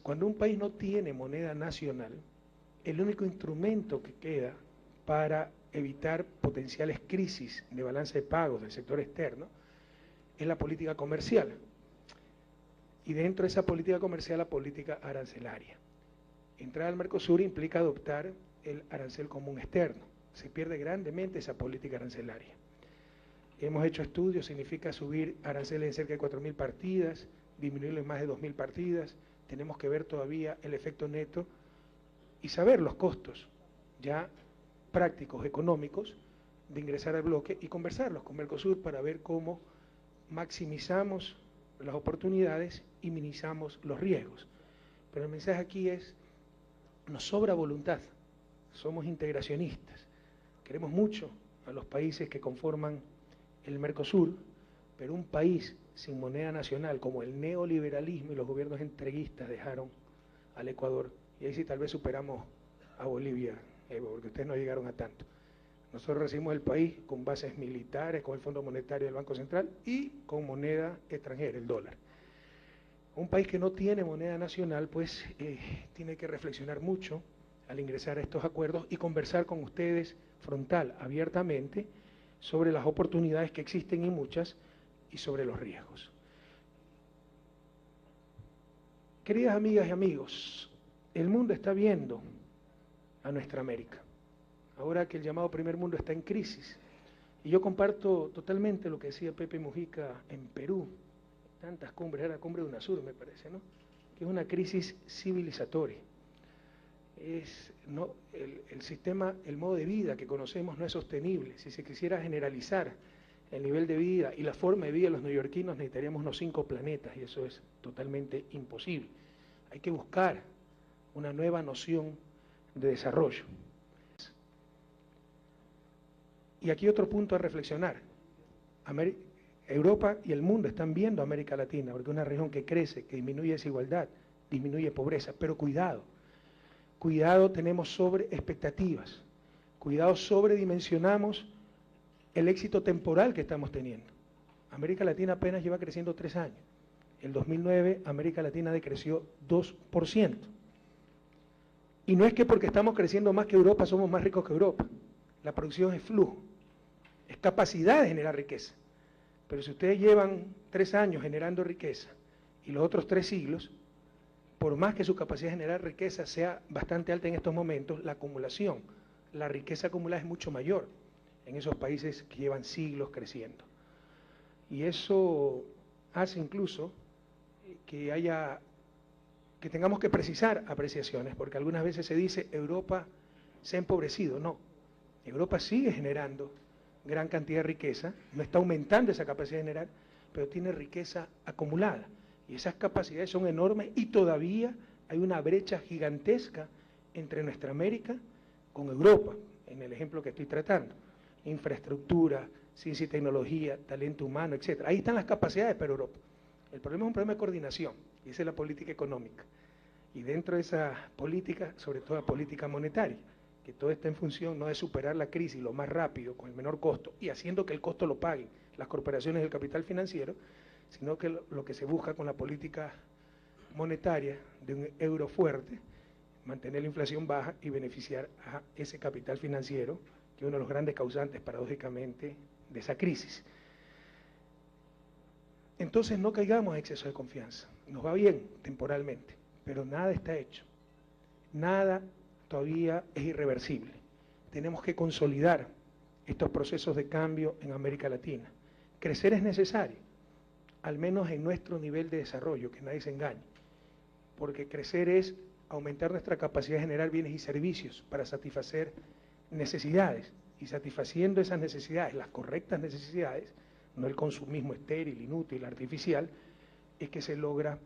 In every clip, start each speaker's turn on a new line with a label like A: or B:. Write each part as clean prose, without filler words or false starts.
A: Cuando un país no tiene moneda nacional, el único instrumento que queda para evitar potenciales crisis de balance de pagos del sector externo es la política comercial. Y dentro de esa política comercial, la política arancelaria. Entrar al Mercosur implica adoptar el arancel común externo. Se pierde grandemente esa política arancelaria. Hemos hecho estudios, significa subir aranceles en cerca de 4.000 partidas, disminuirlo en más de 2.000 partidas. Tenemos que ver todavía el efecto neto y saber los costos ya prácticos, económicos, de ingresar al bloque y conversarlos con Mercosur para ver cómo maximizamos las oportunidades y minimizamos los riesgos. Pero el mensaje aquí es, nos sobra voluntad, somos integracionistas, queremos mucho a los países que conforman el Mercosur, pero un país sin moneda nacional, como el neoliberalismo y los gobiernos entreguistas dejaron al Ecuador, y ahí sí tal vez superamos a Bolivia, porque ustedes no llegaron a tanto. Nosotros recibimos el país con bases militares, con el Fondo Monetario del Banco Central y con moneda extranjera, el dólar. Un país que no tiene moneda nacional, pues tiene que reflexionar mucho al ingresar a estos acuerdos y conversar con ustedes frontal, abiertamente, sobre las oportunidades que existen y muchas, y sobre los riesgos. Queridas amigas y amigos, el mundo está viendo a nuestra América, ahora que el llamado primer mundo está en crisis, y yo comparto totalmente lo que decía Pepe Mujica en Perú, tantas cumbres, era la cumbre de UNASUR me parece, ¿no? Que es una crisis civilizatoria. El sistema, el modo de vida que conocemos no es sostenible. Si se quisiera generalizar el nivel de vida y la forma de vida de los neoyorquinos, necesitaríamos unos 5 planetas, y eso es totalmente imposible. Hay que buscar una nueva noción de desarrollo. Y aquí otro punto a reflexionar. Europa y el mundo están viendo a América Latina, porque es una región que crece, que disminuye desigualdad, disminuye pobreza, pero cuidado, tenemos sobre expectativas, cuidado, sobredimensionamos el éxito temporal que estamos teniendo. América Latina apenas lleva creciendo 3 años. En 2009 América Latina decreció 2%. Y no es que porque estamos creciendo más que Europa somos más ricos que Europa. La producción es flujo, es capacidad de generar riqueza. Pero si ustedes llevan 3 años generando riqueza y los otros 3 siglos, por más que su capacidad de generar riqueza sea bastante alta en estos momentos, la acumulación, la riqueza acumulada es mucho mayor en esos países que llevan siglos creciendo. Y eso hace incluso que tengamos que precisar apreciaciones, porque algunas veces se dice Europa se ha empobrecido. No, Europa sigue generando gran cantidad de riqueza, no está aumentando esa capacidad de generar, pero tiene riqueza acumulada. Y esas capacidades son enormes y todavía hay una brecha gigantesca entre nuestra América con Europa, en el ejemplo que estoy tratando. Infraestructura, ciencia y tecnología, talento humano, etc. Ahí están las capacidades para Europa. El problema es un problema de coordinación, y esa es la política económica. Y dentro de esa política, sobre todo la política monetaria, que todo está en función no de superar la crisis lo más rápido, con el menor costo, y haciendo que el costo lo paguen las corporaciones del capital financiero, sino que lo que se busca con la política monetaria de un euro fuerte, mantener la inflación baja y beneficiar a ese capital financiero, que es uno de los grandes causantes, paradójicamente, de esa crisis. Entonces no caigamos en exceso de confianza. Nos va bien temporalmente, pero nada está hecho. Nada todavía es irreversible. Tenemos que consolidar estos procesos de cambio en América Latina. Crecer es necesario, al menos en nuestro nivel de desarrollo, que nadie se engañe, porque crecer es aumentar nuestra capacidad de generar bienes y servicios para satisfacer necesidades, y satisfaciendo esas necesidades, las correctas necesidades, no el consumismo estéril, inútil, artificial, es que se logra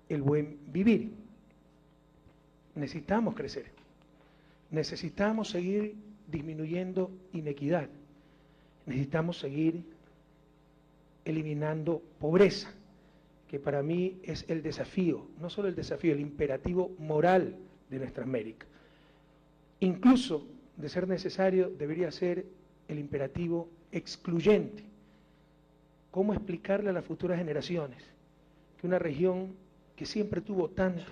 A: el buen vivir. Necesitamos crecer, necesitamos seguir disminuyendo inequidad, necesitamos seguir eliminando pobreza, que para mí es el desafío, no solo el desafío, el imperativo moral de nuestra América. Incluso, de ser necesario, debería ser el imperativo excluyente. ¿Cómo explicarle a las futuras generaciones que una región que siempre tuvo tanto,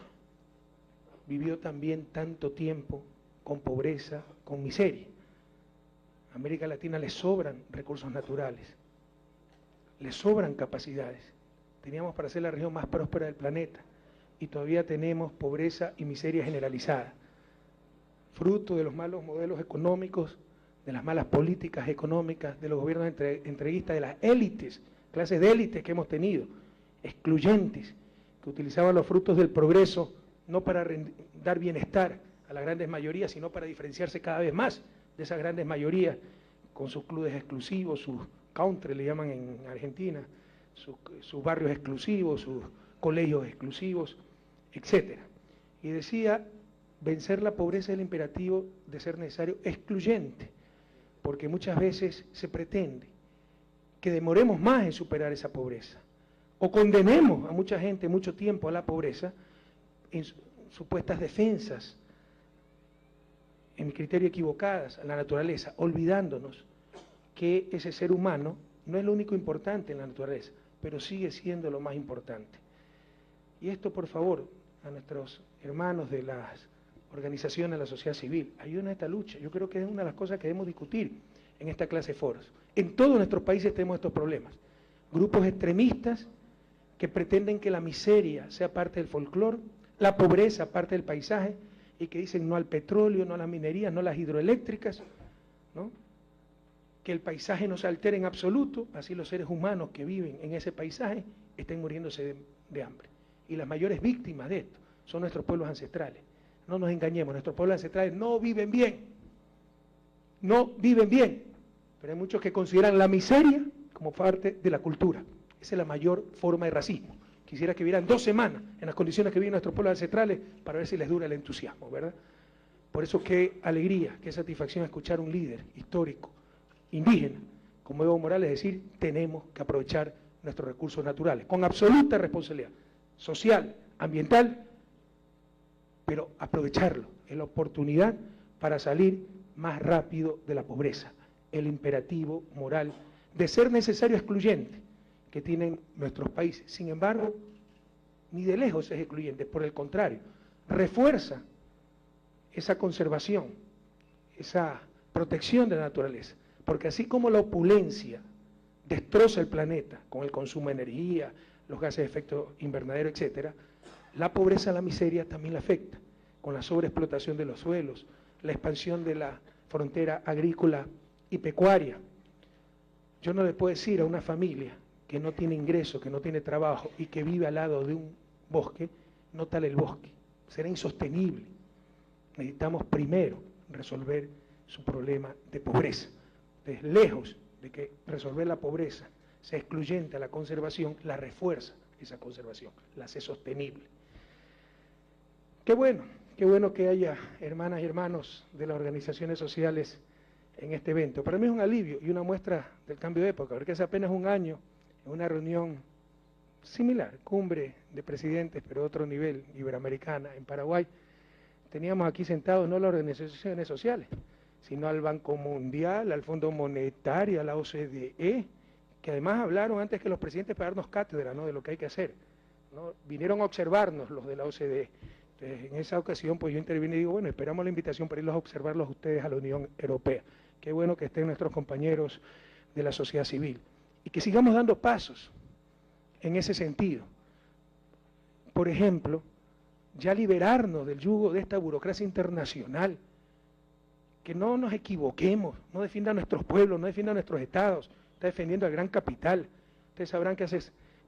A: vivió también tanto tiempo con pobreza, con miseria. A América Latina le sobran recursos naturales, le sobran capacidades. Teníamos para ser la región más próspera del planeta y todavía tenemos pobreza y miseria generalizada, fruto de los malos modelos económicos, de las malas políticas económicas, de los gobiernos entreguistas, de las élites, clases de élites que hemos tenido, excluyentes, que utilizaban los frutos del progreso no para dar bienestar a las grandes mayorías, sino para diferenciarse cada vez más de esas grandes mayorías, con sus clubes exclusivos, sus country, le llaman en Argentina, sus barrios exclusivos, sus colegios exclusivos, etcétera. Y decía, vencer la pobreza es el imperativo de ser necesario excluyente, porque muchas veces se pretende que demoremos más en superar esa pobreza, o condenemos a mucha gente mucho tiempo a la pobreza en supuestas defensas, en mi criterio equivocadas, a la naturaleza, olvidándonos que ese ser humano no es lo único importante en la naturaleza, pero sigue siendo lo más importante. Y esto, por favor, a nuestros hermanos de las organizaciones de la sociedad civil, ayuden a esta lucha. Yo creo que es una de las cosas que debemos discutir en esta clase de foros. En todos nuestros países tenemos estos problemas. Grupos extremistas que pretenden que la miseria sea parte del folclore, la pobreza parte del paisaje, y que dicen no al petróleo, no a las minerías, no a las hidroeléctricas, ¿no? Que el paisaje no se altere en absoluto, así los seres humanos que viven en ese paisaje estén muriéndose de hambre. Y las mayores víctimas de esto son nuestros pueblos ancestrales. No nos engañemos, nuestros pueblos ancestrales no viven bien, pero hay muchos que consideran la miseria como parte de la cultura. Esa es la mayor forma de racismo. Quisiera que vieran 2 semanas en las condiciones que viven nuestros pueblos ancestrales para ver si les dura el entusiasmo, ¿verdad? Por eso qué alegría, qué satisfacción escuchar a un líder histórico, indígena, como Evo Morales, decir, tenemos que aprovechar nuestros recursos naturales, con absoluta responsabilidad social, ambiental, pero aprovecharlo, es la oportunidad para salir más rápido de la pobreza, el imperativo moral de ser necesario excluyente que tienen nuestros países. Sin embargo, ni de lejos es excluyente, por el contrario, refuerza esa conservación, esa protección de la naturaleza, porque así como la opulencia destroza el planeta con el consumo de energía, los gases de efecto invernadero, etcétera, la pobreza, la miseria también la afecta, con la sobreexplotación de los suelos, la expansión de la frontera agrícola y pecuaria. Yo no le puedo decir a una familia que no tiene ingreso, que no tiene trabajo y que vive al lado de un bosque, no tale el bosque, será insostenible. Necesitamos primero resolver su problema de pobreza. Entonces, lejos de que resolver la pobreza sea excluyente a la conservación, la refuerza esa conservación, la hace sostenible. Qué bueno que haya hermanas y hermanos de las organizaciones sociales en este evento. Para mí es un alivio y una muestra del cambio de época, porque hace apenas un año, en una reunión similar, cumbre de presidentes, pero de otro nivel, iberoamericana, en Paraguay, teníamos aquí sentados no las organizaciones sociales, sino al Banco Mundial, al Fondo Monetario, a la OCDE, que además hablaron antes que los presidentes para darnos cátedra, ¿no?, de lo que hay que hacer, ¿no? Vinieron a observarnos los de la OCDE. Entonces, en esa ocasión, pues yo intervine y digo, bueno, esperamos la invitación para irlos a observarlos ustedes a la Unión Europea. Qué bueno que estén nuestros compañeros de la sociedad civil. Y que sigamos dando pasos en ese sentido. Por ejemplo, ya liberarnos del yugo de esta burocracia internacional, que no nos equivoquemos, no defienda a nuestros pueblos, no defienda a nuestros estados, está defendiendo al gran capital. Ustedes sabrán que hace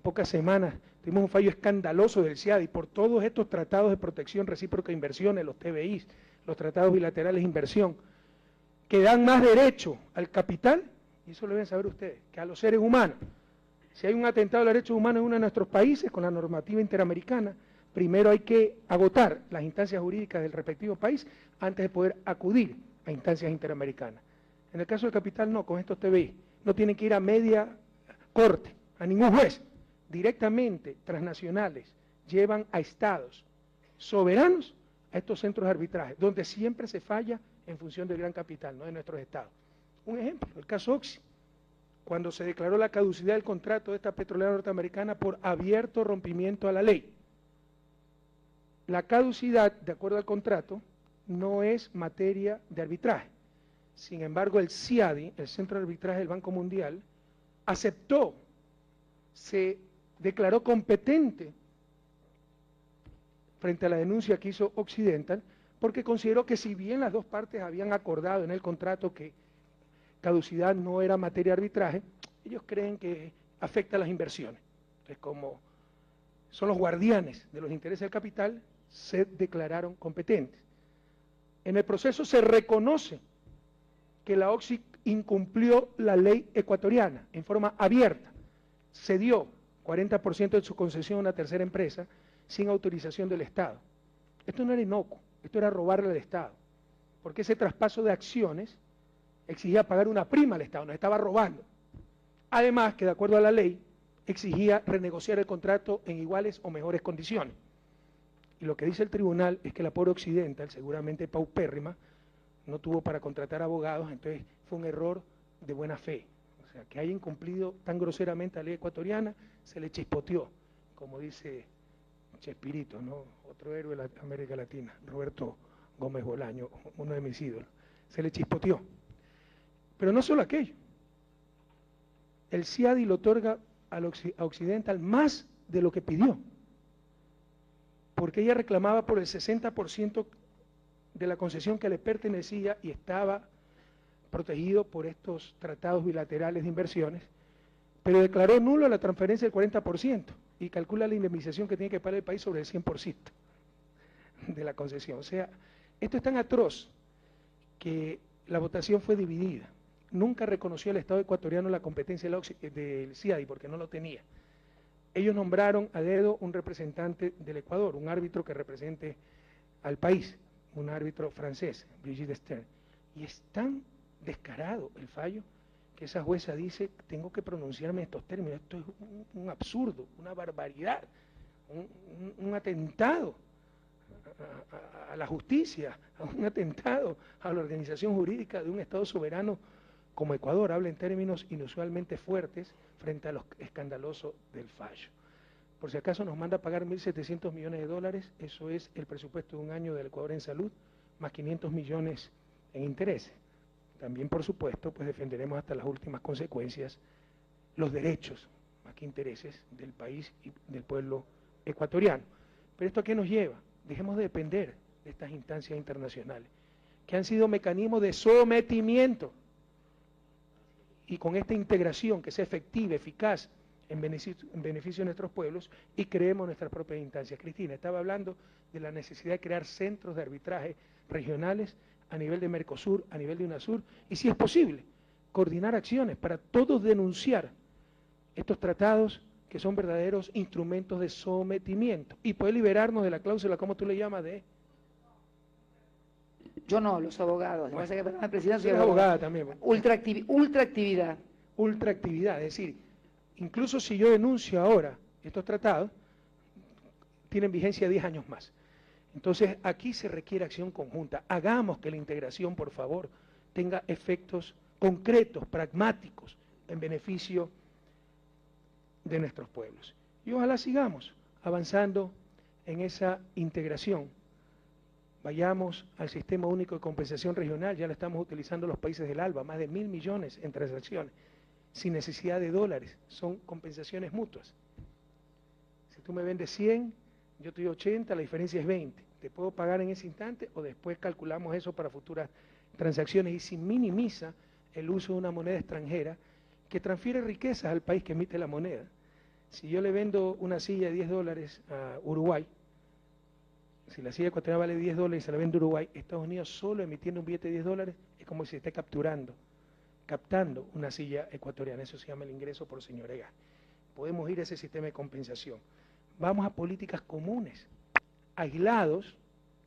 A: pocas semanas tuvimos un fallo escandaloso del CIAD y por todos estos tratados de protección recíproca de inversiones, los TBIs, los tratados bilaterales de inversión, que dan más derecho al capital, y eso lo deben saber ustedes, que a los seres humanos. Si hay un atentado a los derechos humanos en uno de nuestros países, con la normativa interamericana, primero hay que agotar las instancias jurídicas del respectivo país antes de poder acudir a instancias interamericanas. En el caso del capital no, con estos TBI, no tienen que ir a media corte, a ningún juez, directamente transnacionales llevan a estados soberanos a estos centros de arbitraje, donde siempre se falla en función del gran capital, no de nuestros estados. Un ejemplo, el caso Oxy, cuando se declaró la caducidad del contrato de esta petrolera norteamericana por abierto rompimiento a la ley. La caducidad, de acuerdo al contrato, no es materia de arbitraje. Sin embargo, el CIADI, el Centro de Arbitraje del Banco Mundial, aceptó, se declaró competente frente a la denuncia que hizo Occidental, porque consideró que si bien las dos partes habían acordado en el contrato que caducidad no era materia de arbitraje, ellos creen que afecta a las inversiones. Entonces, como son los guardianes de los intereses del capital, se declararon competentes. En el proceso se reconoce que la OXI incumplió la ley ecuatoriana en forma abierta, cedió 40% de su concesión a una tercera empresa sin autorización del Estado. Esto no era inocuo, esto era robarle al Estado, porque ese traspaso de acciones exigía pagar una prima al Estado, nos estaba robando. Además, que de acuerdo a la ley, exigía renegociar el contrato en iguales o mejores condiciones. Y lo que dice el tribunal es que la pobre Occidental, seguramente paupérrima, no tuvo para contratar abogados, entonces fue un error de buena fe. O sea, que haya incumplido tan groseramente la ley ecuatoriana, se le chispoteó, como dice Chespirito, ¿no? Otro héroe de América Latina, Roberto Gómez Bolaño, uno de mis ídolos, se le chispoteó. Pero no solo aquello, el CIADI le otorga a Occidental más de lo que pidió, porque ella reclamaba por el 60% de la concesión que le pertenecía y estaba protegido por estos tratados bilaterales de inversiones, pero declaró nulo la transferencia del 40% y calcula la indemnización que tiene que pagar el país sobre el 100% de la concesión. O sea, esto es tan atroz que la votación fue dividida. Nunca reconoció el Estado ecuatoriano la competencia del CIADI porque no lo tenía. Ellos nombraron a dedo un representante del Ecuador, un árbitro que represente al país, un árbitro francés, Brigitte Stern. Y es tan descarado el fallo que esa jueza dice, tengo que pronunciarme en estos términos, esto es un absurdo, una barbaridad, un atentado a la justicia, un atentado a la organización jurídica de un Estado soberano como Ecuador. Habla en términos inusualmente fuertes frente a lo escandaloso del fallo. Por si acaso nos manda a pagar 1.700 millones de dólares, eso es el presupuesto de un año del Ecuador en salud, más 500 millones en intereses. También, por supuesto, pues defenderemos hasta las últimas consecuencias los derechos, más que intereses, del país y del pueblo ecuatoriano. Pero ¿esto a qué nos lleva? Dejemos de depender de estas instancias internacionales, que han sido mecanismos de sometimiento, y con esta integración que sea efectiva, eficaz, en beneficio de nuestros pueblos, y creemos nuestras propias instancias. Cristina estaba hablando de la necesidad de crear centros de arbitraje regionales a nivel de Mercosur, a nivel de UNASUR, y si es posible, coordinar acciones para todos denunciar estos tratados que son verdaderos instrumentos de sometimiento, y poder liberarnos de la cláusula, ¿cómo tú le llamas?
B: Yo no, los abogados.
A: Bueno,
B: que la presidenta
A: soy abogada también.
B: Ultraactividad.
A: Ultraactividad, es decir, incluso si yo denuncio ahora estos tratados, tienen vigencia 10 años más. Entonces, aquí se requiere acción conjunta. Hagamos que la integración, por favor, tenga efectos concretos, pragmáticos, en beneficio de nuestros pueblos. Y ojalá sigamos avanzando en esa integración. Vayamos al Sistema Único de Compensación Regional, ya lo estamos utilizando los países del ALBA, más de 1.000 millones en transacciones, sin necesidad de dólares, son compensaciones mutuas. Si tú me vendes 100, yo te doy 80, la diferencia es 20. Te puedo pagar en ese instante o después calculamos eso para futuras transacciones, y se minimiza el uso de una moneda extranjera que transfiere riquezas al país que emite la moneda. Si yo le vendo una silla de 10 dólares a Uruguay, si la silla ecuatoriana vale 10 dólares y se la vende a Uruguay, Estados Unidos solo emitiendo un billete de 10 dólares es como si se esté captando una silla ecuatoriana. Eso se llama el ingreso por señoría. Podemos ir a ese sistema de compensación. Vamos a políticas comunes. Aislados,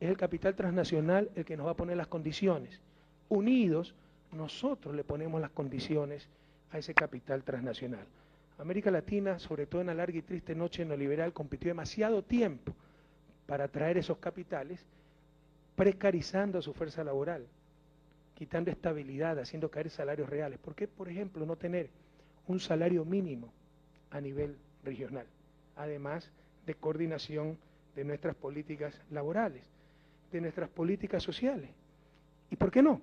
A: es el capital transnacional el que nos va a poner las condiciones. Unidos, nosotros le ponemos las condiciones a ese capital transnacional. América Latina, sobre todo en la larga y triste noche neoliberal, compitió demasiado tiempo para atraer esos capitales, precarizando a su fuerza laboral, quitando estabilidad, haciendo caer salarios reales. ¿Por qué, por ejemplo, no tener un salario mínimo a nivel regional? Además de coordinación de nuestras políticas laborales, de nuestras políticas sociales. ¿Y por qué no?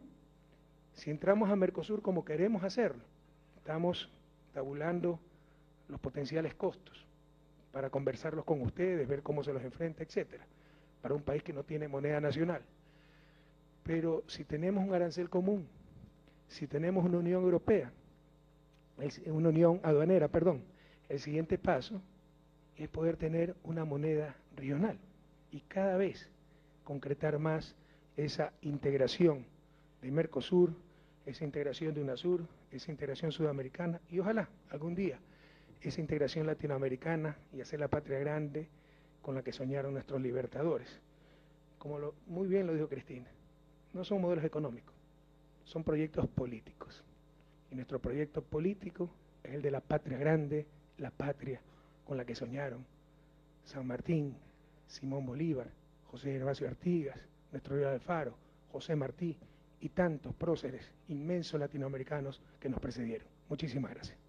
A: Si entramos a Mercosur como queremos hacerlo, estamos tabulando los potenciales costos para conversarlos con ustedes, ver cómo se los enfrenta, etcétera, para un país que no tiene moneda nacional. Pero si tenemos un arancel común, si tenemos una Unión Europea, una Unión Aduanera, perdón, el siguiente paso es poder tener una moneda regional y cada vez concretar más esa integración de Mercosur, esa integración de UNASUR, esa integración sudamericana y ojalá algún día esa integración latinoamericana y hacer la patria grande con la que soñaron nuestros libertadores. Como muy bien lo dijo Cristina, no son modelos económicos, son proyectos políticos. Y nuestro proyecto político es el de la patria grande, la patria con la que soñaron San Martín, Simón Bolívar, José Gervasio Artigas, nuestro Río Alfaro, José Martí y tantos próceres inmensos latinoamericanos que nos precedieron. Muchísimas gracias.